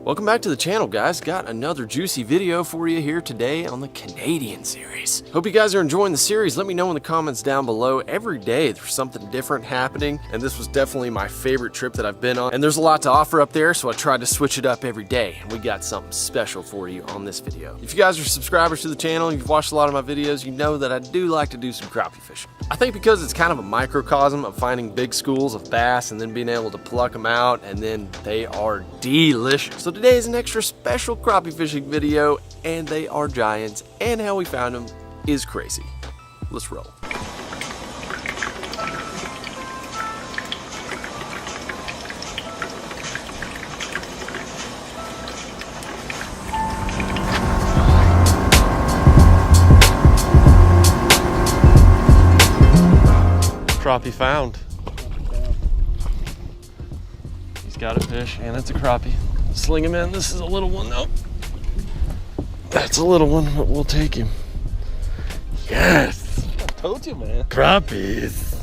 Welcome back to the channel, guys. Got another juicy video for you here today on the Canadian series. Hope you guys are enjoying the series. Let me know in the comments down below. Every day there's something different happening, and this was definitely my favorite trip that I've been on. And there's a lot to offer up there, so I tried to switch it up every day, and we got something special for you on this video. If you guys are subscribers to the channel and you've watched a lot of my videos, you know that I do like to do some crappie fishing. I think because it's kind of a microcosm of finding big schools of bass and then being able to pluck them out, and then they are delicious. So today is an extra special crappie fishing video, and they are giants, and how we found them is crazy. Let's roll. Crappie found. He's got a fish, and it's a crappie. Sling him in. This is a little one though. That's a little one, but we'll take him. Yes! I told you, man. Crappies.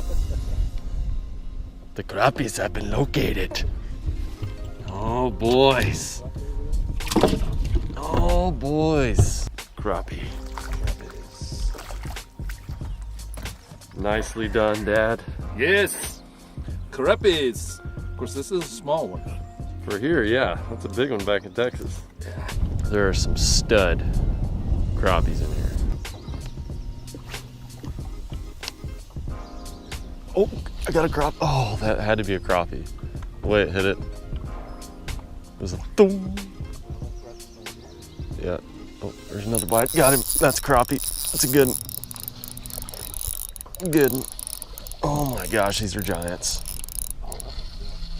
The crappies have been located. Oh, boys. Oh, boys. Crappie. Nicely done, Dad. Yes. Crappies. Of course, this is a small one. For here, yeah. That's a big one back in Texas. There are some stud crappies in here. Oh, I got a crappie. Oh, that had to be a crappie. The way it hit it. It was a thump. Yeah. Oh, there's another bite. Got him. That's a crappie. That's a good one. Good one. Oh my gosh, these are giants.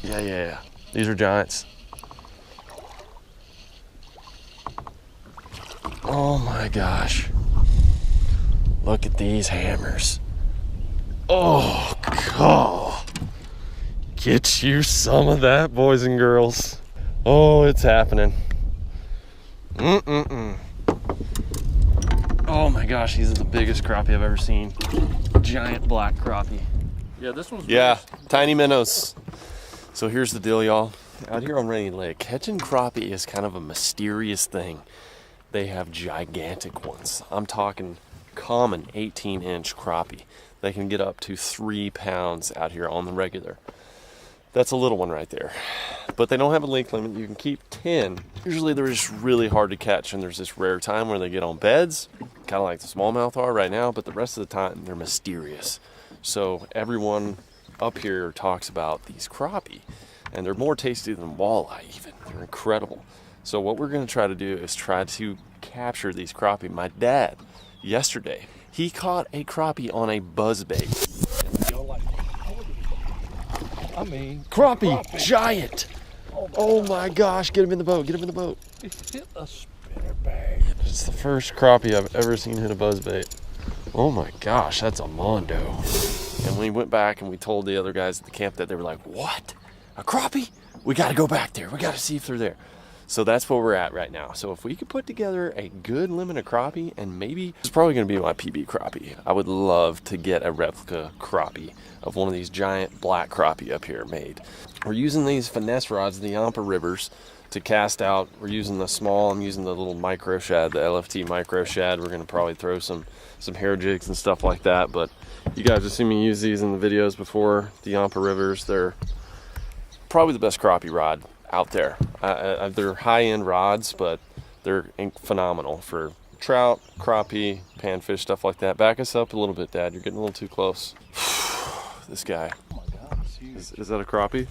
Yeah. These are giants. Oh my gosh. Look at these hammers. Oh, God. Get you some of that, boys and girls. Oh, it's happening. Oh my gosh, these are the biggest crappie I've ever seen. Giant black crappie. Yeah, this one's tiny minnows. So here's the deal, y'all. Out here on Rainy Lake, catching crappie is kind of a mysterious thing. They have gigantic ones. I'm talking common 18-inch crappie. They can get up to 3 pounds out here on the regular. That's a little one right there. But they don't have a lake limit. You can keep 10. Usually they're just really hard to catch, and there's this rare time where they get on beds, kind of like the smallmouth are right now, but the rest of the time they're mysterious. So everyone up here talks about these crappie, and they're more tasty than walleye even. They're incredible. So what we're going to try to do is try to capture these crappie. My dad, yesterday, he caught a crappie on a buzzbait. Crappie, giant. Oh my gosh, get him in the boat, get him in the boat. It hit a spinnerbait. It's the first crappie I've ever seen hit a buzzbait. Oh my gosh, that's a mondo. And we went back and we told the other guys at the camp that, they were like, what? A crappie? We got to go back there. We got to see if they're there. So that's where we're at right now. So if we could put together a good limit of crappie, and maybe it's probably going to be my PB crappie. I would love to get a replica crappie of one of these giant black crappie up here made. We're using these finesse rods, the Yampa Rivers, to cast out. We're using the small, I'm using the little micro shad, the LFT micro shad. We're going to probably throw some hair jigs and stuff like that, but you guys have seen me use these in the videos before. The Yampa Rivers, they're probably the best crappie rod out there. They're high-end rods, but they're phenomenal for trout, crappie, panfish, stuff like that. Back us up a little bit, Dad. You're getting a little too close. This guy. Oh my God, it's huge. Is that a crappie?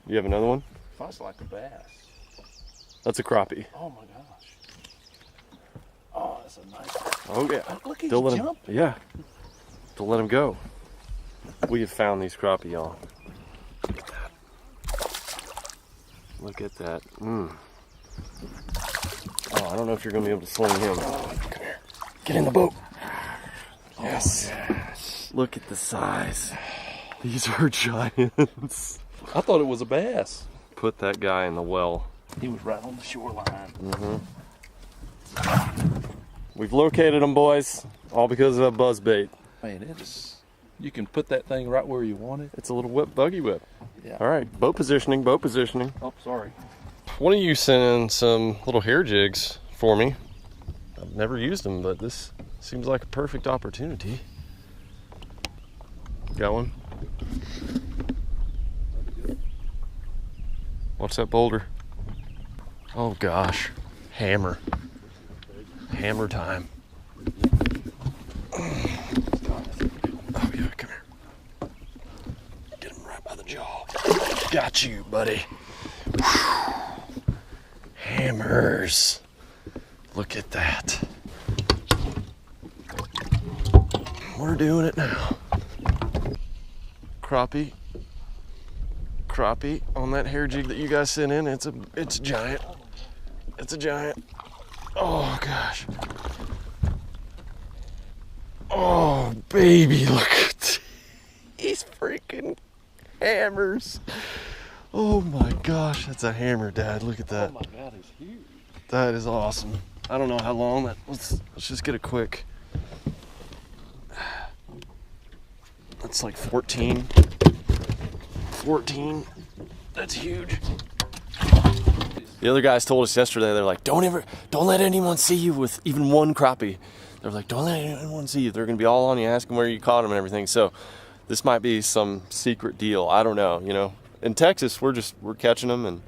You have another one? Fights like a bass. That's a crappie. Oh my gosh. Oh, that's a nice one. Oh yeah. Oh, look, he's Don't let him. jumping. Yeah. Don't let him go. We have found these crappie, y'all. Look at that. Oh, I don't know if you're going to be able to sling him. Come here. Get in the boat. Yes. Look at the size. These are giants. I thought it was a bass. Put that guy in the well. He was right on the shoreline. We've located them, boys. All because of a buzzbait. Man, it is. You can put that thing right where you want it. It's a little whip, buggy whip. Yeah. All right, boat positioning, boat positioning. Oh, sorry. one of you sent in some little hair jigs for me. I've never used them, but this seems like a perfect opportunity. Got one? What's that boulder? Oh gosh, hammer. Hammer time. Oh yeah, come here. Get him right by the jaw. Got you, buddy. Whew. Hammers. Look at that. We're doing it now. Crappie on that hair jig that you guys sent in. It's a giant. It's a giant. Oh gosh. Oh baby, look at these freaking hammers. Oh my gosh, that's a hammer, Dad. Look at that. Oh my God, it's huge. That is awesome. I don't know how long that. Let's just get a quick. That's like 14. 14. That's huge. The other guys told us yesterday, they're like, don't let anyone see you with even one crappie. They're like, don't let anyone see you. They're gonna be all on you, asking where you caught them and everything. So this might be some secret deal. I don't know, you know. In Texas, we're catching them and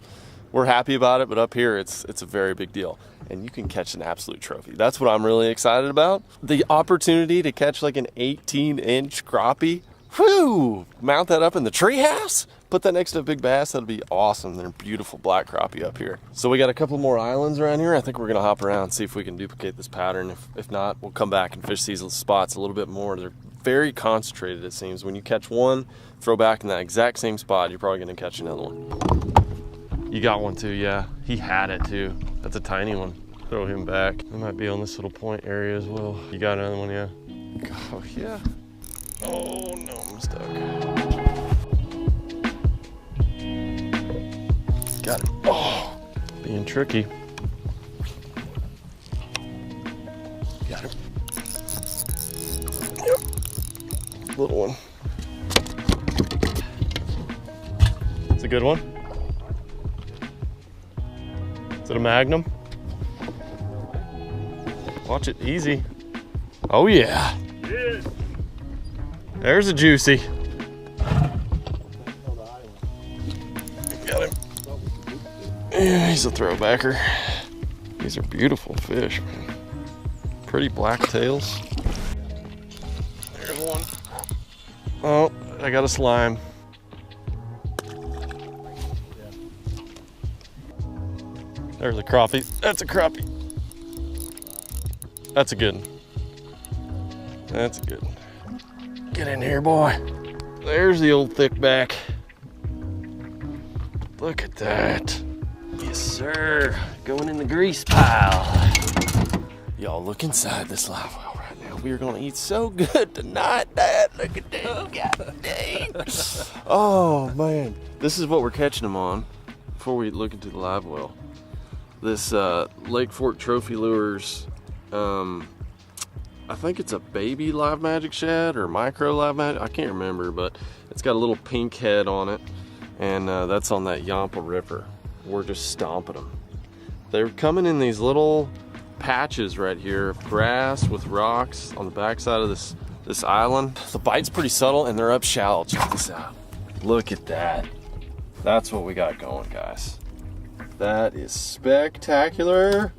we're happy about it, but up here it's a very big deal. And you can catch an absolute trophy. That's what I'm really excited about. The opportunity to catch like an 18-inch crappie. Whew! Mount that up in the treehouse. Put that next to a big bass. That'd be awesome. They're beautiful black crappie up here. So we got a couple more islands around here. I think we're gonna hop around and see if we can duplicate this pattern. If not, we'll come back and fish these spots a little bit more. They're very concentrated, it seems. When you catch one, throw back in that exact same spot, you're probably gonna catch another one. You got one too, yeah. He had it too. That's a tiny one. Throw him back. It might be on this little point area as well. You got another one, yeah? Oh yeah. Oh no, I'm stuck. Got him. Oh, being tricky. Got him. Yep. Little one. It's a good one. Is it a Magnum? Watch it, easy. Oh yeah. There's a juicy. Got him. Yeah, he's a throwbacker. These are beautiful fish, man. Pretty black tails. There's one. Oh, I got a slime. There's a crappie. That's a crappie. That's a good one. That's a good one. Get in here, boy. There's the old thick back. Look at that. Yes, sir. Going in the grease pile. Y'all look inside this live well right now. We are gonna eat so good tonight, Dad. Look at that. God dang. Oh man. This is what we're catching them on before we look into the live well. This Lake Fork Trophy Lures, I think it's a baby live magic shad or micro live magic. I can't remember, but it's got a little pink head on it. And that's on that Yampa River. We're just stomping them. They're coming in these little patches right here of grass with rocks on the backside of this island. The bite's pretty subtle and they're up shallow. Check this out. Look at that. That's what we got going, guys. That is spectacular.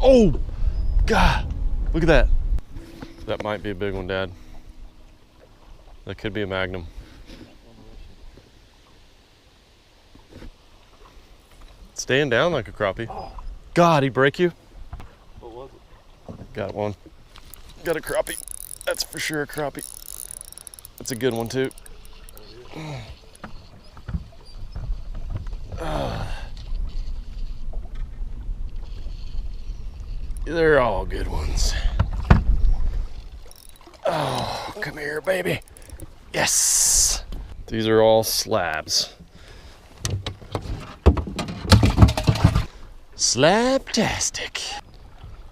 Oh, God. Look at that. That might be a big one, Dad. That could be a Magnum. Staying down like a crappie. God, he break you? What was it? Got one. Got a crappie. That's for sure a crappie. That's a good one too. They're all good ones. Oh, come here, baby. Yes. These are all slabs. Slabtastic.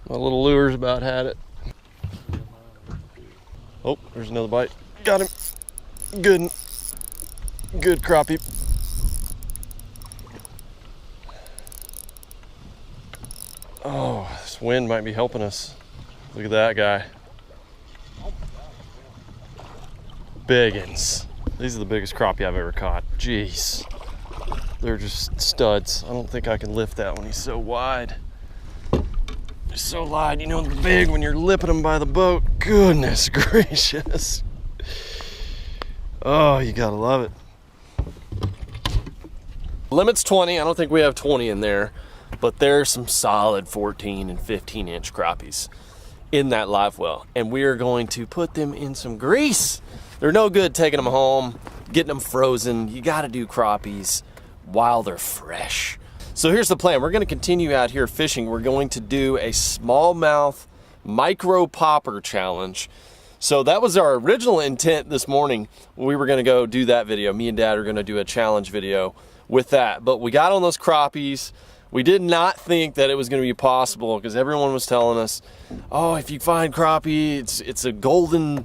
My little lure's about had it. Oh, there's another bite. Got him. Good. Good crappie. Oh, this wind might be helping us. Look at that guy. Biggins. These are the biggest crappie I've ever caught. Jeez. They're just studs. I don't think I can lift that one. He's so wide. He's so wide. You know, they're big when you're lipping them by the boat. Goodness gracious. Oh, you gotta love it. Limit's 20. I don't think we have 20 in there, but there's some solid 14 and 15 inch crappies in that live well. And we are going to put them in some grease. They're no good taking them home, getting them frozen. You gotta do crappies while they're fresh. So here's the plan. We're gonna continue out here fishing. We're going to do a smallmouth micro popper challenge. So that was our original intent this morning. We were gonna go do that video. Me and Dad are gonna do a challenge video with that. But we got on those crappies. We did not think that it was gonna be possible because everyone was telling us, oh, if you find crappie, it's a golden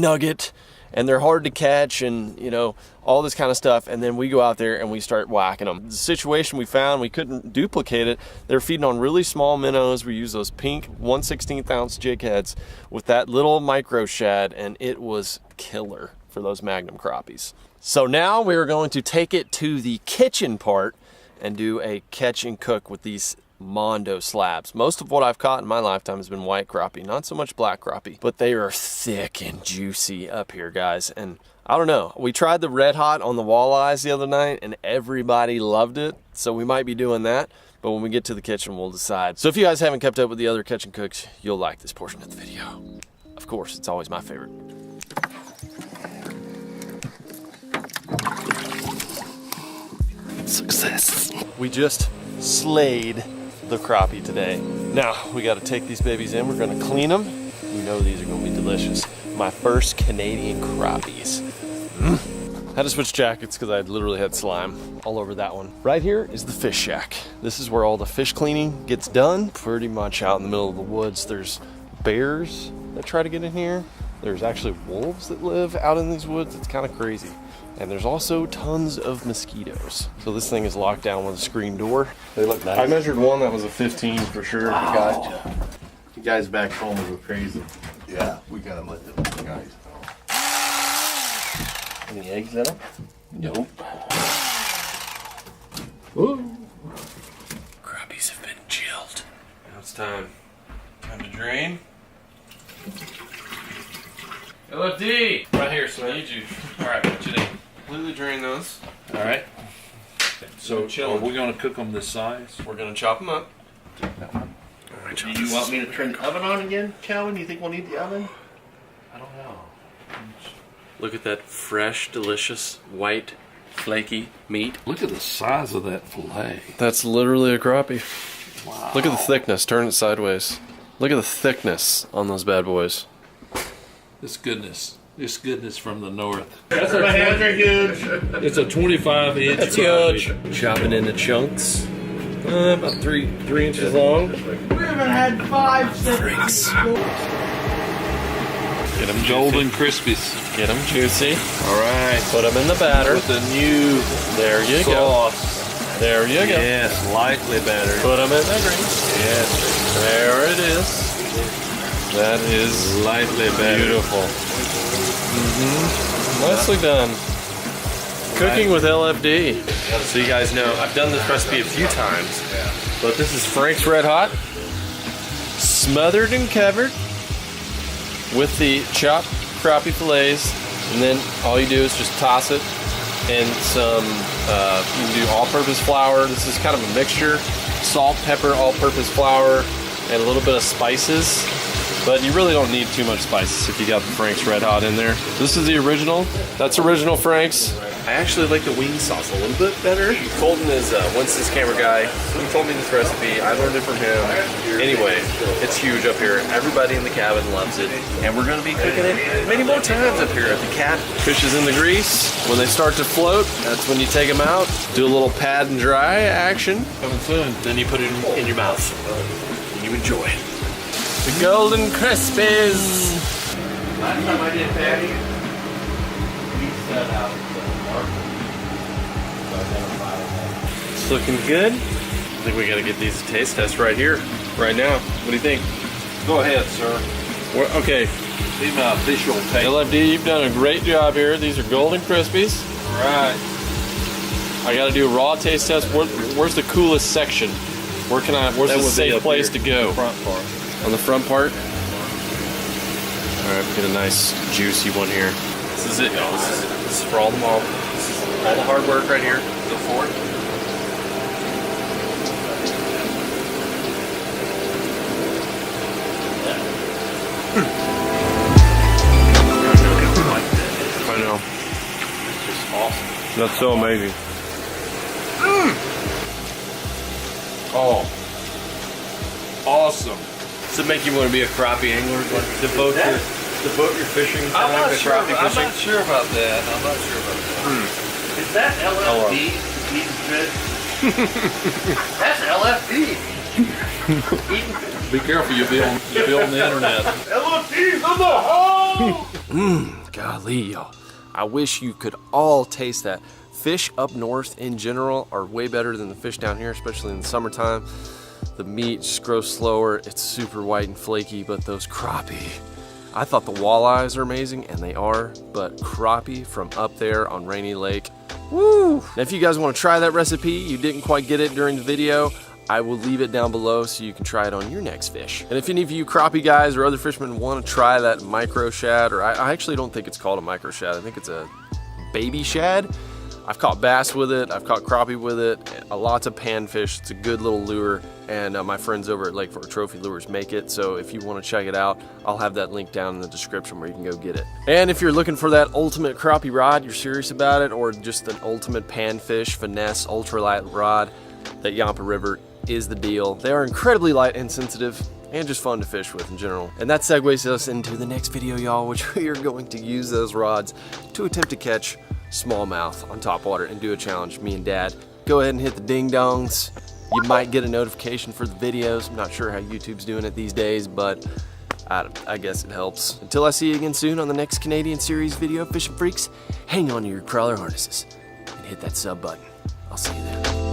nugget and they're hard to catch and, you know, all this kind of stuff. And then we go out there and we start whacking them. The situation we found, we couldn't duplicate it. They're feeding on really small minnows. We use those pink 1/16 ounce jig heads with that little micro shad, and it was killer for those magnum crappies. So now we're going to take it to the kitchen part and do a catch and cook with these Mondo slabs. Most of what I've caught in my lifetime has been white crappie, not so much black crappie, but they are thick and juicy up here, guys. And I don't know, we tried the red hot on the walleyes the other night and everybody loved it, so we might be doing that, but when we get to the kitchen we'll decide. So if you guys haven't kept up with the other catch and cooks, you'll like this portion of the video. Of course, it's always my favorite. Success. We just slayed the crappie today. Now we got to take these babies in. We're going to clean them. We know these are going to be delicious. My first Canadian crappies. Had to switch jackets because I literally had slime all over that one. Right here is the fish shack. This is where all the fish cleaning gets done. Pretty much out in the middle of the woods. There's bears that try to get in here. There's actually wolves that live out in these woods. It's kind of crazy. And there's also tons of mosquitoes. So this thing is locked down with a screen door. They look nice. I measured one that was a 15 for sure. Wow. You guys back home go crazy. Yeah, we gotta let the guys know. Any eggs in them? Nope. Ooh. Crappies have been chilled. Now it's time. Time to drain. LFD! Right here, so I need you. Alright, put you in. Completely drain those. Alright. So are we gonna cook them this size? We're gonna chop them up. Do you want me to turn the oven on again, Calvin? You think we'll need the oven? I don't know. Look at that fresh, delicious, white, flaky meat. Look at the size of that fillet. That's literally a crappie. Wow. Look at the thickness. Turn it sideways. Look at the thickness on those bad boys. This goodness from the north. That's my hands are huge. It's a 25-inch. That's huge. Chopping into chunks. About three inches long. We haven't had 5 Freaks. Get them golden crispies. Get them juicy. All right. Put them in the batter. With the new There you sauce. go. There you go. Yes, lightly battered. Put them in the grease. Yes. There it is. That is Lightly battered. beautiful. Nicely done. Cooking with LFD. So you guys know, I've done this recipe a few times, but this is Frank's Red Hot, smothered and covered with the chopped crappie fillets, and then all you do is just toss it in some, you can do all-purpose flour. This is kind of a mixture, salt, pepper, all-purpose flour, and a little bit of spices. But you really don't need too much spices if you got the Frank's Red Hot in there. This is the original. That's original Frank's. I actually like the wing sauce a little bit better. Colton is Winston's camera guy. He told me this recipe. I learned it from him. Anyway, it's huge up here. Everybody in the cabin loves it. And we're going to be cooking it many more times up here at the cabin. Fish is in the grease. When they start to float, that's when you take them out. Do a little pad and dry action. Coming soon. Then you put it in your mouth. And you enjoy it. The golden crispies. Last time I did patty, we set out It's looking good. I think we gotta get these taste tests right here, right now. What do you think? Go ahead, sir. Okay, Be my official taste. LFD, you've done a great job here. These are golden crispies. All right. I gotta do a raw taste test. Where's the coolest section? Where's That the would be safe up place here, to go? the front part. On the front part? All right, get a nice juicy one here. This is it, y'all. This is for all the mom. This is all the hard work right here. Go for it. I know. It's awesome. That's so amazing. Oh. Awesome. Does it make you want to be a crappie angler? Like devote your fishing I'm time not to sure. crappie I'm fishing? not sure about that. I'm not sure about that. Is that LFD? That's LFD. Be careful, you'll be on the internet. LFD's in the hole! Golly, y'all. I wish you could all taste that. Fish up north in general are way better than the fish down here, especially in the summertime. The meat just grows slower. It's super white and flaky, but those crappie, I thought the walleyes are amazing, and they are, but crappie from up there on Rainy Lake, woo! Now, if you guys want to try that recipe, you didn't quite get it during the video, I will leave it down below so you can try it on your next fish. And if any of you crappie guys or other fishermen want to try that micro shad, or I actually don't think it's called a micro shad, I think it's a baby shad. I've caught bass with it, I've caught crappie with it, lots of panfish. It's a good little lure, and my friends over at Lake Fork Trophy Lures make it, so if you want to check it out, I'll have that link down in the description where you can go get it. And if you're looking for that ultimate crappie rod, you're serious about it, or just an ultimate panfish finesse ultralight rod, that Yampa River is the deal. They are incredibly light and sensitive, and just fun to fish with in general. And that segues us into the next video, y'all, which we are going to use those rods to attempt to catch smallmouth on topwater and do a challenge. Me and Dad, go ahead and hit the ding dongs. You might get a notification for the videos. I'm not sure how YouTube's doing it these days, but I guess it helps. Until I see you again soon on the next Canadian Series video, Fishing Freaks, hang on to your crawler harnesses and hit that sub button. I'll see you there.